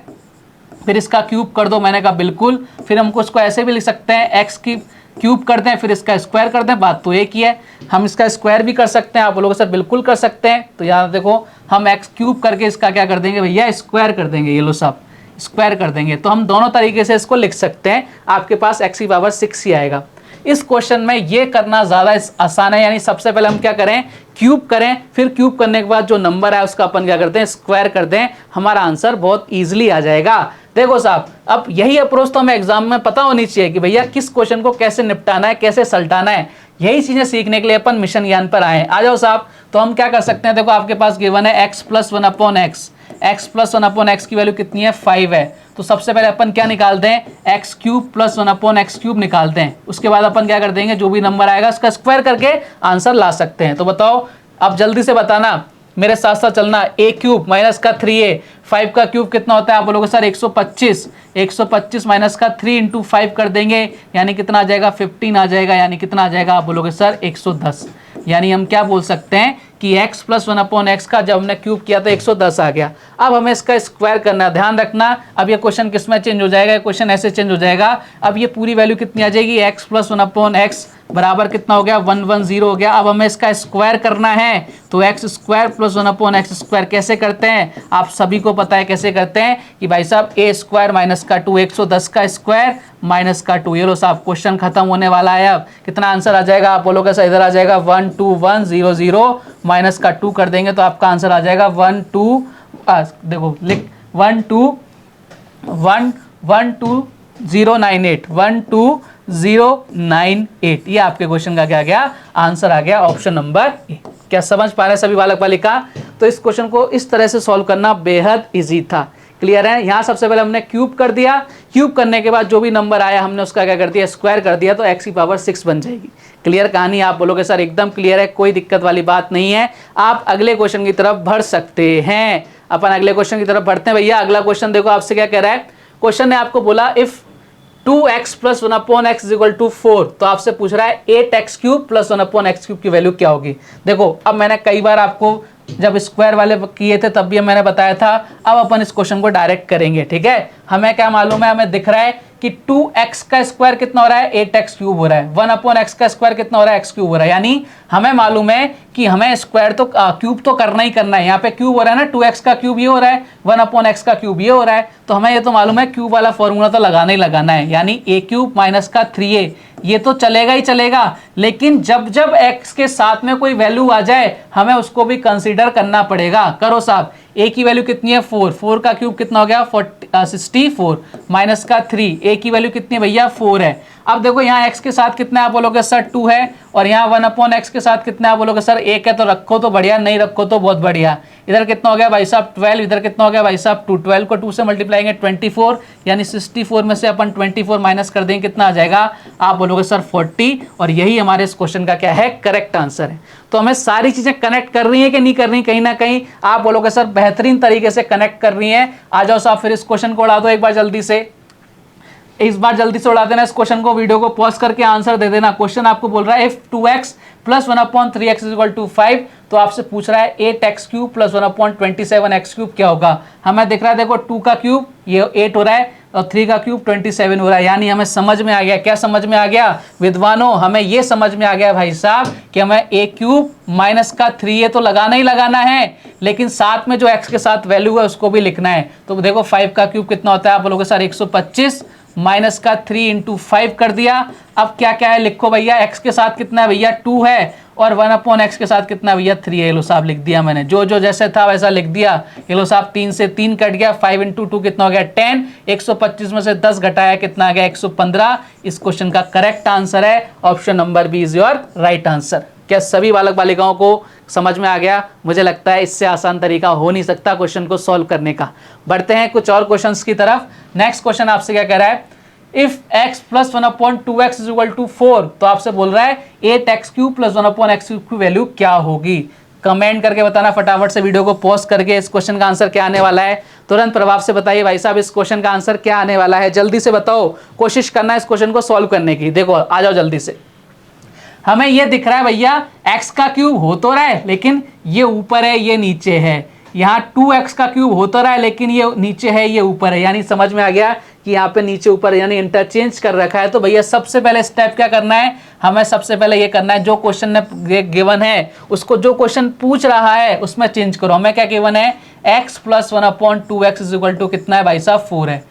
फिर इसका क्यूब कर दो, मैंने कहा बिल्कुल। फिर हमको इसको ऐसे भी लिख सकते हैं x की क्यूब करते हैं फिर इसका स्क्वायर करते हैं, बात तो एक ही है। हम इसका स्क्वायर भी कर सकते हैं, आप बोलोगे सर बिल्कुल कर सकते हैं। तो यहाँ देखो हम x क्यूब करके इसका क्या कर देंगे भैया, स्क्वायर कर देंगे। ये लो साहब स्क्वायर कर देंगे, तो हम दोनों तरीके से इसको लिख सकते हैं। आपके पास x की पावर 6 ही आएगा। इस क्वेश्चन में ये करना ज़्यादा आसान है, यानी सबसे पहले हम क्या करें, क्यूब करें, फिर क्यूब करने के बाद जो नंबर है उसका अपन क्या करते हैं, स्क्वायर कर दें, हमारा आंसर बहुत ईजिली आ जाएगा। देखो साहब अब यही अप्रोच तो हमें एग्जाम में पता होनी चाहिए कि भैया किस क्वेश्चन को कैसे निपटाना है, कैसे सलटाना है। यही चीजें सीखने के लिए अपन मिशन ज्ञान पर आए। आ जाओ साहब, तो हम क्या कर सकते हैं, देखो आपके पास गिवन है x plus 1/x, x plus 1/x की वैल्यू कितनी है 5 है। तो सबसे पहले अपन क्या निकालते हैं, x cube plus 1/x cube निकालते हैं। उसके बाद अपन क्या कर देंगे, जो भी नंबर आएगा उसका स्क्वायर करके आंसर ला सकते हैं। तो बताओ अब जल्दी से बताना, मेरे साथ साथ चलना। a क्यूब माइनस का 3a, 5 का क्यूब कितना होता है, आप बोलोगे सर 125, 125 माइनस का 3 इंटू 5 कर देंगे, यानी कितना आ जाएगा 15 आ जाएगा, यानी कितना आ जाएगा, आप बोलोगे सर 110। यानी हम क्या बोल सकते हैं कि x प्लस 1/x का जब हमने क्यूब किया तो 110 आ गया। अब हमें इसका स्क्वायर करना है, ध्यान रखना। अब ये क्वेश्चन किस में चेंज हो जाएगा, क्वेश्चन ऐसे चेंज हो जाएगा। अब ये पूरी वैल्यू कितनी आ जाएगी, x प्लस 1/x बराबर कितना हो गया 110 हो गया। अब हमें इसका स्क्वायर करना है, तो x² प्लस 1/x² कैसे करते हैं, आप सभी को पता है कैसे करते हैं कि भाई साहब a² माइनस का 2, 110 का स्क्वायर माइनस का 2। ये लो साहब क्वेश्चन खत्म होने वाला है। अब कितना आंसर आ जाएगा, आप बोलोगे सर इधर आ जाएगा 12100 माइनस का 2 कर देंगे तो आपका आंसर आ जाएगा देखो लिख 12098, 12098। ये आपके क्वेश्चन का क्या गया, आंसर आ गया ऑप्शन नंबर ए। क्या समझ पा रहे हैं सभी बालक बालिका? तो इस क्वेश्चन को इस तरह से सॉल्व करना बेहद इजी था। क्लियर है। यहाँ सबसे पहले हमने क्यूब कर दिया, क्यूब करने के बाद जो भी नंबर आया हमने उसका क्या कर दिया, स्क्वायर कर दिया, तो x की पावर 6 बन जाएगी। क्लियर कहानी, आप बोलोगे सर एकदम क्लियर है, कोई दिक्कत वाली बात नहीं है। आप अगले क्वेश्चन की तरफ बढ़ सकते हैं। अपन अगले क्वेश्चन की तरफ बढ़ते हैं भैया। अगला क्वेश्चन देखो आपसे क्या कह रहा है। क्वेश्चन ने आपको बोला if 2x plus 1/x is equal to 4, तो आपसे पूछ रहा है 8x cube plus 1/x cube की वैल्यू क्या होगी। देखो अब मैंने कई बार आपको जब स्क्वायर वाले किए थे तब भी मैंने बताया था। अब अपन इस क्वेश्चन को डायरेक्ट करेंगे, ठीक है। हमें क्या मालूम है, हमें दिख रहा है कि 2x का स्क्वायर कितना हो रहा है, 8x क्यूब हो रहा है। 1/x का स्क्वायर कितना हो रहा है, x क्यूब हो रहा है। यानी हमें मालूम है कि हमें स्क्वायर तो क्यूब तो करना ही करना है। यहाँ पे क्यूब हो रहा है ना, 2x का क्यूब ये हो रहा है, 1/x का क्यूब ये हो रहा है, तो हमें ये तो मालूम है क्यूब वाला फॉर्मूला तो लगाना ही लगाना है। यानी a क्यूब माइनस का 3a, ये तो चलेगा ही चलेगा, लेकिन जब जब x के साथ में कोई वैल्यू आ जाए हमें उसको भी कंसीडर करना पड़ेगा। करो साहब, a की वैल्यू कितनी है 4, 4 का क्यूब कितना हो गया 64 माइनस का 3, a की वैल्यू कितनी है भैया 4 है। अब देखो यहाँ x के साथ कितना है, आप बोलोगे सर 2 है, और यहाँ 1/x के साथ कितना है, आप बोलोगे सर 1 है, तो रखो तो बढ़िया, नहीं रखो तो बहुत बढ़िया। इधर कितना हो गया भाई साहब 12, इधर कितना हो गया भाई साहब 2, 12 को 2 से मल्टीप्लाएंगे 24, यानी 64 में से अपन 24 माइनस कर देंगे, कितना आ जाएगा, आप बोलोगे सर 40, और यही हमारे इस क्वेश्चन का क्या है, करेक्ट आंसर है। तो हमें सारी चीजें कनेक्ट कर रही है कि नहीं कर रही, कहीं ना कहीं आप बोलोगे सर बेहतरीन तरीके से कनेक्ट कर रही है। आ जाओ साहब फिर इस क्वेश्चन को उड़ा दो एक बार जल्दी से, इस बार जल्दी से उड़ा देना इस क्वेश्चन को, वीडियो को पॉज करके आंसर दे देना। क्वेश्चन आपको बोल रहा है if 2x plus 1/3x is equal to 5, तो आपसे पूछ रहा है 8x cube plus 1/27x cube क्या होगा। हमें दिख रहा है देखो 2 का क्यूब ये 8 हो रहा है और 3 का क्यूब 27 हो रहा है। यानी हमें समझ में आ गया, क्या समझ में आ गया विद्वानों, हमें ये समझ में आ गया भाई साहब कि हमें a क्यूब माइनस का 3a तो लगाना ही लगाना है, लेकिन साथ में जो x के साथ वैल्यू है उसको भी लिखना है। तो देखो 5 का क्यूब कितना होता है, आप बोलोगे सर 125 माइनस का 3 इंटू 5 कर दिया। अब क्या क्या है लिखो भैया, x के साथ कितना है भैया 2 है, और 1/x के साथ कितना है भैया 3 है। ये लो साहब लिख दिया मैंने, जो जो जैसे था वैसा लिख दिया। ये लो साहब 3 से 3 कट गया, 5 इंटू 2 कितना हो गया 10, 125 में से 10 घटाया कितना आ गया 115। इस क्वेश्चन का करेक्ट आंसर है option number B is your right answer. क्या सभी बालक बालिकाओं को समझ में आ गया? मुझे लगता है इससे आसान तरीका हो नहीं सकता क्वेश्चन को सॉल्व करने का। बढ़ते हैं कुछ और क्वेश्चंस की तरफ। नेक्स्ट क्वेश्चन आपसे क्या कह रहा है, if x plus 1/2x is equal to 4, तो आपसे बोल रहा है 8x cube plus 1/x cube की वैल्यू क्या होगी। कमेंट करके बताना फटाफट से, वीडियो को पॉज करके इस क्वेश्चन का आंसर क्या आने वाला है तुरंत प्रभाव से बताइए भाई साहब, इस क्वेश्चन का आंसर क्या आने वाला है, जल्दी से बताओ, कोशिश करना है इस क्वेश्चन को सॉल्व करने की। देखो आ जाओ जल्दी से। हमें ये दिख रहा है भैया x का क्यूब हो तो रहा है, लेकिन ये ऊपर है ये नीचे है। यहाँ 2x का क्यूब हो तो रहा है, लेकिन ये नीचे है ये ऊपर है। यानी समझ में आ गया कि यहाँ पे नीचे ऊपर यानी इंटरचेंज कर रखा है। तो भैया सबसे पहले स्टेप क्या करना है, हमें सबसे पहले ये करना है जो क्वेश्चन ने गिवन है उसको, जो क्वेश्चन पूछ रहा है उसमें चेंज करो। हमें क्या गिवन है, x plus 1/2x is equal to कितना है भाई साहब 4 है,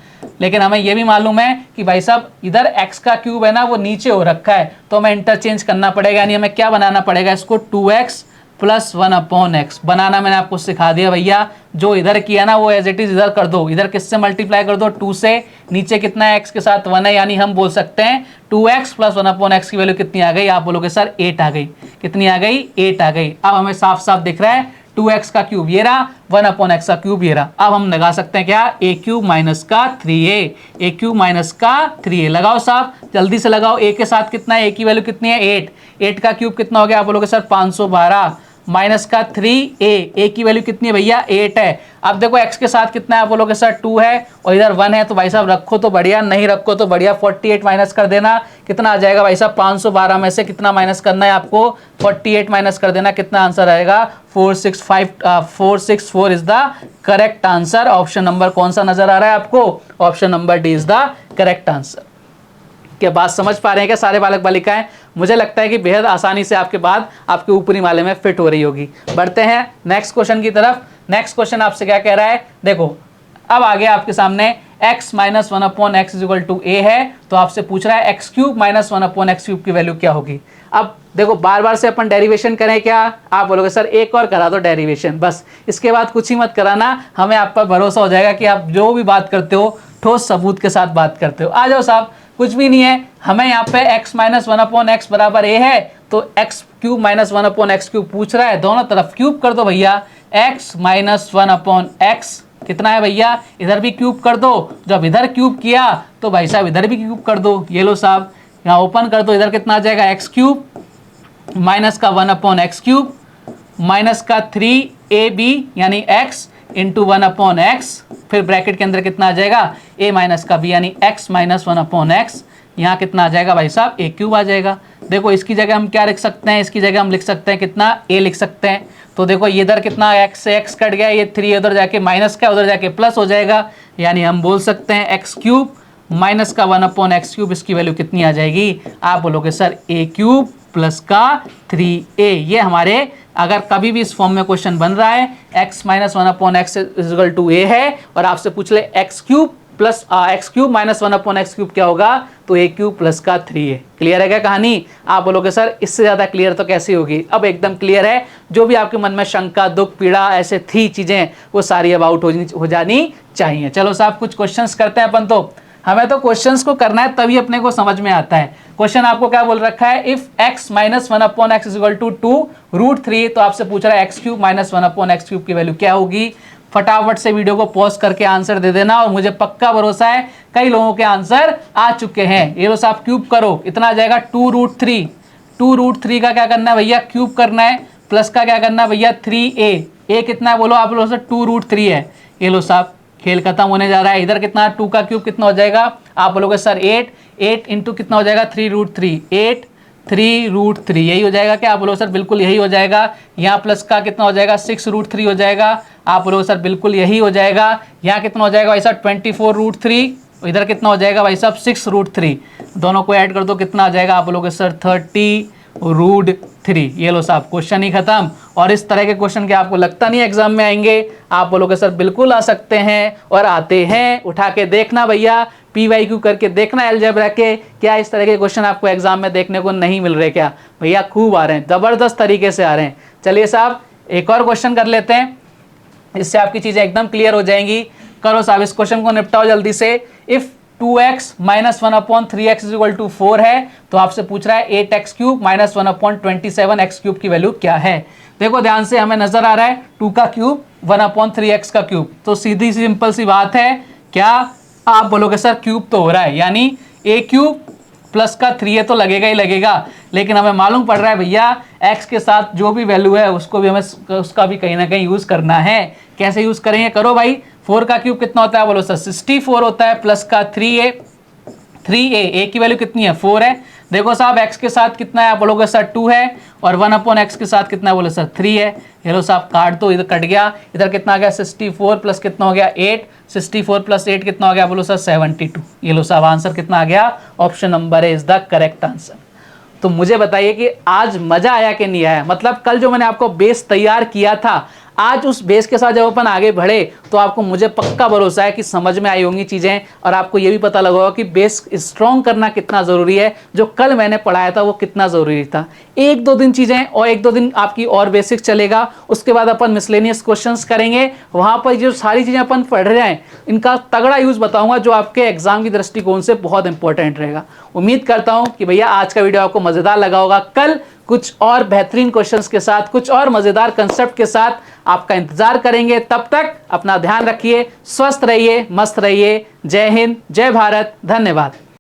लेकिन हमें यह भी मालूम है कि भाई साहब इधर x का क्यूब है ना वो नीचे हो रखा है, तो हमें इंटरचेंज करना पड़ेगा। यानी हमें क्या बनाना पड़ेगा, इसको 2x प्लस 1/x बनाना मैंने आपको सिखा दिया भैया। जो इधर किया ना वो एज इट इज इधर कर दो, इधर किससे मल्टीप्लाई कर दो 2 से, नीचे कितना है x के साथ 1 है, यानी हम बोल सकते हैं 2x प्लस 1/x की वैल्यू कितनी आ गई, आप बोलोगे सर 8 आ गई। कितनी आ गई, 8 आ गई। अब हमें साफ साफ दिख रहा है 2x का क्यूब ये रहा, 1/x का क्यूब ये रहा। अब हम लगा सकते हैं क्या, a क्यूब माइनस का 3a, a क्यूब माइनस का 3a लगाओ साहब, जल्दी से लगाओ। a के साथ कितना है, a की वैल्यू कितनी है 8, 8 का क्यूब कितना हो गया, आप बोलोगे सर 512 माइनस का 3a, a की वैल्यू कितनी है भैया 8 है। अब देखो x के साथ कितना है, आप बोलोगे सर 2 है और इधर 1 है, तो भाई साहब रखो तो बढ़िया, नहीं रखो तो बढ़िया। 48 माइनस कर देना, कितना आ जाएगा भाई साहब 512 में से कितना माइनस करना है आपको, 48 माइनस कर देना, कितना आंसर आएगा 464 is the correct answer. Option number कौन सा नजर आ रहा है आपको, option number D is the correct answer. क्या बात समझ पा रहे हैं क्या सारे बालक बालिकाएं? मुझे लगता है कि बेहद आसानी से आपके बात आपके ऊपरी माले में फिट हो रही होगी। बढ़ते हैं नेक्स्ट क्वेश्चन की तरफ। नेक्स्ट क्वेश्चन आपसे क्या कह रहा है, देखो अब आगे आपके सामने x minus 1/x is equal to a है, तो आपसे पूछ रहा है x cube minus 1/x cube की वैल्यू क्या होगी। अब देखो बार बार से अपन डेरिवेशन करें क्या, आप बोलोगे सर एक और करा दो डेरिवेशन, बस इसके बाद कुछ ही मत कराना, हमें आप पर भरोसा हो जाएगा कि आप जो भी बात करते हो ठोस सबूत के साथ बात करते हो। आ जाओ साहब, कुछ भी नहीं है, हमें यहाँ पे x माइनस 1/x बराबर a है, तो x cube minus 1/x cube पूछ रहा है, दोनों तरफ क्यूब कर दो भैया, x माइनस 1/x कितना है भैया, इधर भी क्यूब कर दो, जब इधर क्यूब किया तो भाई साहब इधर भी क्यूब कर दो। ये लो साहब, यहाँ ओपन कर दो, इधर कितना आ जाएगा एक्स क्यूब माइनस का 1/x क्यूब माइनस का 3ab यानी x इंटू 1/x, फिर ब्रैकेट के अंदर कितना आ जाएगा a माइनस का b यानी x माइनस 1/x, यहाँ कितना आ जाएगा भाई साहब a क्यूब आ जाएगा। देखो इसकी जगह हम क्या लिख सकते हैं, इसकी जगह हम लिख सकते हैं कितना a लिख सकते हैं। तो देखो ये इधर कितना x से x कट गया, ये 3 उधर जाके माइनस का उधर जाके प्लस हो जाएगा, यानी हम बोल सकते हैं एक्स क्यूब माइनस का 1/x क्यूब, इसकी वैल्यू कितनी आ जाएगी, आप बोलोगे सर a क्यूब प्लस का 3a। ये हमारे अगर कभी भी इस फॉर्म में क्वेश्चन बन रहा है x minus 1/x is equal to a है और आपसे पूछ ले x cube plus x cube minus 1/x cube क्या होगा, तो a क्यूब प्लस का 3a। क्लियर है क्या कहानी, आप बोलोगे सर इससे ज़्यादा क्लियर तो कैसी होगी, अब एकदम क्लियर है। जो भी आपके मन में शंका दुख पीड़ा ऐसे थी चीज़ें वो सारी अब आउट हो जानी चाहिए। चलो साहब कुछ क्वेश्चंस करते हैं अपन, तो हमें तो क्वेश्चंस को करना है तभी अपने को समझ में आता है। क्वेश्चन आपको क्या बोल रखा है, if x minus 1/x is equal to 2√3, तो आपसे पूछ रहा है x cube minus 1/x cube की वैल्यू क्या होगी। फटाफट से वीडियो को पॉज करके आंसर दे देना, और मुझे पक्का भरोसा है कई लोगों के आंसर आ चुके हैं। ये लो साहब क्यूब करो, इतना आ जाएगा 2√3। 2√3 का क्या करना है भैया, क्यूब करना है, प्लस का क्या करना है भैया 3a कितना है बोलो आप लोगों से 2√3 है। ये लो साहब खेल खत्म होने जा रहा है। इधर कितना 2 का क्यूब कितना हो जाएगा, आप बोलोगे सर 8 इंटू कितना हो जाएगा 3√3, 8 3√3 यही हो जाएगा क्या, आप बोलोगे सर बिल्कुल यही हो जाएगा। यहाँ प्लस का कितना हो जाएगा 6√3 हो जाएगा, आप बोलोगे सर बिल्कुल यही हो जाएगा। यहाँ कितना हो जाएगा भाई साहब 24√3, इधर कितना हो जाएगा भाई साहब 6√3, दोनों को ऐड कर दो कितना आ जाएगा, आप बोलोगे सर 30√3। ये लो साहब क्वेश्चन ही खत्म। और इस तरह के क्वेश्चन के आपको लगता नहीं एग्जाम में आएंगे, आप बोलोगे सर बिल्कुल आ सकते हैं और आते हैं। उठा के देखना भैया, PYQ करके देखना अलजेब्रा के, क्या इस तरह के क्वेश्चन आपको एग्जाम में देखने को नहीं मिल रहे क्या भैया, खूब आ रहे हैं, जबरदस्त तरीके से आ रहे हैं। चलिए साहब एक और क्वेश्चन कर लेते हैं, इससे आपकी चीजें एकदम क्लियर हो जाएंगी। करो साहब इस क्वेश्चन को निपटाओ जल्दी से। If 2x minus 1/3x is equal to 4 है, तो आपसे पूछ रहा है 8x cube minus 1/27x cube की वैल्यू क्या है। देखो ध्यान से, हमें नजर आ रहा है 2 का क्यूब 1/3x का क्यूब, तो सीधी सिंपल सी बात है, क्या आप बोलोगे सर क्यूब तो हो रहा है, यानी a क्यूब प्लस का 3a तो लगेगा ही लगेगा। लेकिन हमें मालूम पड़ रहा है भैया x के साथ जो भी वैल्यू है उसको भी हमें उसका भी कहीं ना कहीं यूज करना है। कैसे यूज करेंगे, करो भाई। 4 का क्यूब कितना होता है, बोलो सर 64 होता है, प्लस का 3a a की वैल्यू कितनी है 4 है। देखो साहब x के साथ कितना है, आप बोलोगे सर 2 है, और 1/x के साथ कितना है, बोलो सर 3 है। ये लो साहब काट दो, इधर कट गया, इधर कितना आ गया 64 प्लस कितना हो गया 8, 64 प्लस 8 कितना हो गया, बोलो सर 72। ये लो साहब आंसर कितना आ गया, option number A is the correct answer. तो मुझे बताइए कि आज मजा आया कि नहीं आया, मतलब कल जो मैंने आपको बेस तैयार किया था, आज उस बेस के साथ जब अपन आगे बढ़े तो आपको मुझे पक्का भरोसा है कि समझ में आई होंगी चीज़ें, और आपको ये भी पता लगा होगा कि बेस स्ट्रॉन्ग करना कितना ज़रूरी है। जो कल मैंने पढ़ाया था वो कितना ज़रूरी था। 1-2 दिन चीज़ें और 1-2 दिन आपकी और बेसिक चलेगा, उसके बाद अपन मिसलेनियस क्वेश्चंस करेंगे। वहाँ पर जो सारी चीज़ें अपन पढ़ रहे हैं इनका तगड़ा यूज़ बताऊँगा, जो आपके एग्जाम की दृष्टिकोण से बहुत इंपॉर्टेंट रहेगा। उम्मीद करता हूँ कि भैया आज का वीडियो आपको मज़ेदार लगा होगा। कल कुछ और बेहतरीन क्वेश्चंस के साथ, कुछ और मज़ेदार कंसेप्ट के साथ आपका इंतजार करेंगे। तब तक अपना ध्यान रखिए, स्वस्थ रहिए, मस्त रहिए। जय हिंद, जय भारत, धन्यवाद।